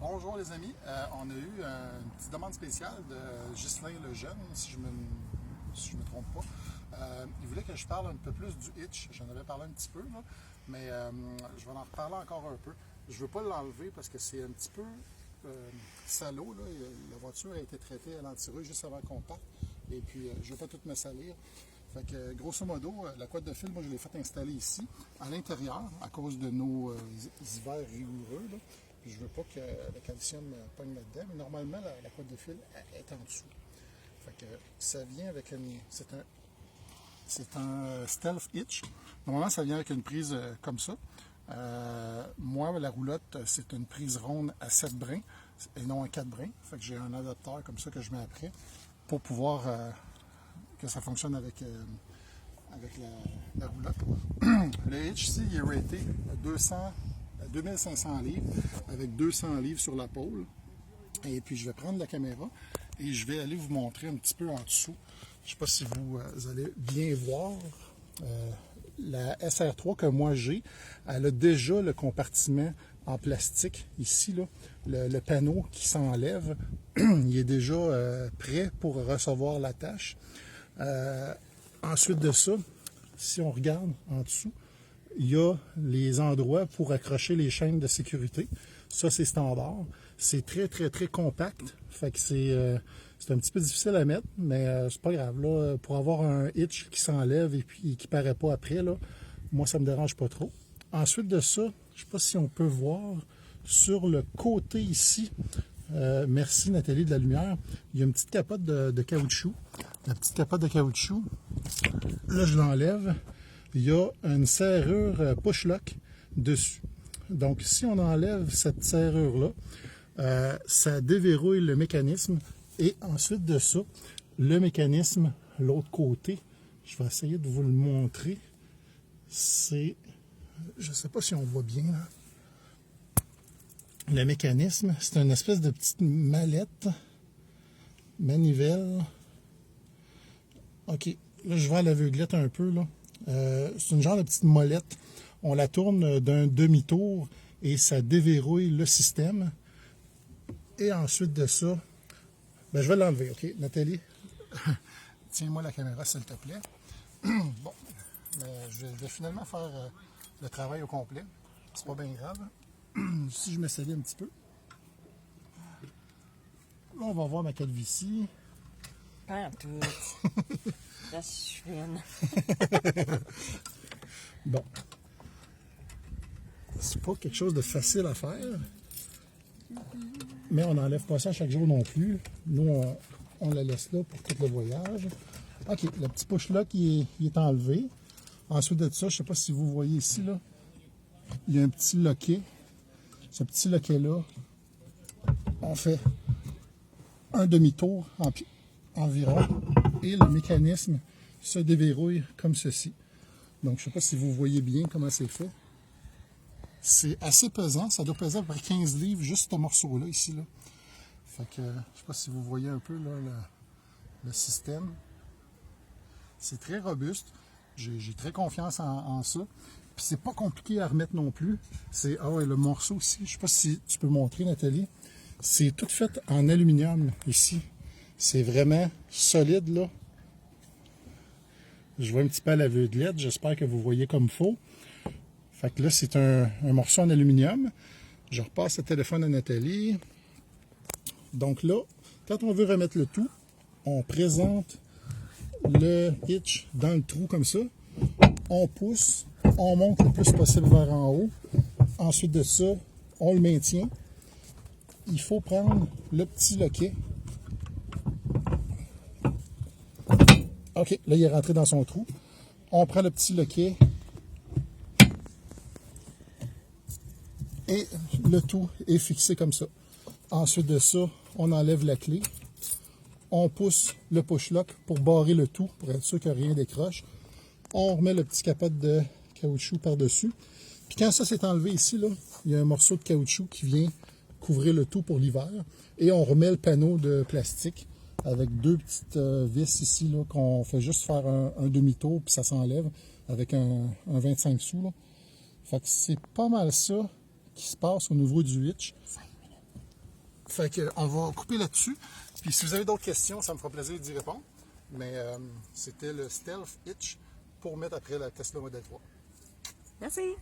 Bonjour les amis, on a eu une petite demande spéciale de Ghislain Lejeune, si je me trompe pas. Il voulait que je parle un peu plus du hitch, j'en avais parlé un petit peu, là, mais je vais en reparler encore un peu. Je ne veux pas l'enlever parce que c'est un petit peu salaud, là. La voiture a été traitée à l'antirue juste avant qu'on parte, et puis je ne veux pas tout me salir. Fait que, grosso modo, la coiffe de fil, moi je l'ai fait installer ici, à l'intérieur, à cause de nos hivers rigoureux, là. Puis je veux pas que le calcium pogne là-dedans, mais normalement la coiffe de fil est en dessous. Fait que ça vient avec une. C'est un stealth hitch. Normalement, ça vient avec une prise comme ça. Moi, la roulotte, c'est une prise ronde à 7 brins et non à 4 brins. Fait que j'ai un adapteur comme ça que je mets après pour pouvoir que ça fonctionne avec la roulotte. Le hitch ici, il est raté à 2500 livres avec 200 livres sur la pôle. Et puis je vais prendre la caméra et je vais aller vous montrer un petit peu en dessous. Je ne sais pas si vous allez bien voir. La SR3 que moi j'ai, elle a déjà le compartiment en plastique ici, là, le panneau qui s'enlève. Il est déjà prêt pour recevoir la tâche. Ensuite de ça, si on regarde en dessous, il y a les endroits pour accrocher les chaînes de sécurité. Ça, c'est standard. C'est très, très, très compact. Fait que c'est un petit peu difficile à mettre, mais c'est pas grave. Là, pour avoir un hitch qui s'enlève et puis qui paraît pas après, là, moi, ça me dérange pas trop. Ensuite de ça, je sais pas si on peut voir sur le côté ici, merci Nathalie de la lumière, il y a une petite capote de caoutchouc. La petite capote de caoutchouc, là, je l'enlève. Il y a une serrure push-lock dessus. Donc, si on enlève cette serrure-là, ça déverrouille le mécanisme. Et ensuite de ça, le mécanisme, l'autre côté, je vais essayer de vous le montrer. C'est, je ne sais pas si on voit bien, là. Le mécanisme, c'est une espèce de petite mallette, manivelle. OK, là, je vais à l'aveuglette un peu, là. C'est une genre de petite molette. On la tourne d'un demi-tour et ça déverrouille le système. Et ensuite de ça, ben, je vais l'enlever, OK? Nathalie, tiens-moi la caméra, s'il te plaît. Bon, je vais finalement faire le travail au complet. C'est pas bien grave. Si je m'essaye un petit peu. Là, on va voir ma calvitie. Pas en tout. Là, je suis fine. Bon. C'est pas quelque chose de facile à faire. Mais on n'enlève pas ça chaque jour non plus. Nous, on la laisse là pour tout le voyage. OK, le petit push-lock, il est enlevé. Ensuite de ça, je ne sais pas si vous voyez ici, là, il y a un petit loquet. Ce petit loquet-là, on fait un demi-tour environ et le mécanisme se déverrouille comme ceci. Donc, je ne sais pas si vous voyez bien comment c'est fait. C'est assez pesant, ça doit peser à peu près 15 livres, juste ce morceau-là, ici. Là. Fait que, je ne sais pas si vous voyez un peu là, le système. C'est très robuste, j'ai très confiance en ça. Puis c'est pas compliqué à remettre non plus. C'est, ah ouais, le morceau ici, je ne sais pas si tu peux montrer, Nathalie. C'est tout fait en aluminium, ici. C'est vraiment solide, là. Je vois un petit peu à l'aveuglette, j'espère que vous voyez comme il faut. Fait que là, c'est un morceau en aluminium. Je repasse le téléphone à Nathalie. Donc là, quand on veut remettre le tout, on présente le hitch dans le trou comme ça. On pousse, on monte le plus possible vers en haut. Ensuite de ça, on le maintient. Il faut prendre le petit loquet. OK, là, il est rentré dans son trou. On prend le petit loquet. Et le tout est fixé comme ça. Ensuite de ça, on enlève la clé. On pousse le push-lock pour barrer le tout, pour être sûr que rien décroche. On remet le petit capote de caoutchouc par-dessus. Puis quand ça s'est enlevé ici, là, il y a un morceau de caoutchouc qui vient couvrir le tout pour l'hiver. Et on remet le panneau de plastique avec deux petites vis ici, là, qu'on fait juste faire un demi-tour, puis ça s'enlève avec un 25 sous. Là. Fait que c'est pas mal ça qui se passe au niveau du hitch. Fait que on va couper là-dessus. Puis si vous avez d'autres questions, ça me fera plaisir d'y répondre. Mais c'était le Stealth Hitch pour mettre après la Tesla Model 3. Merci.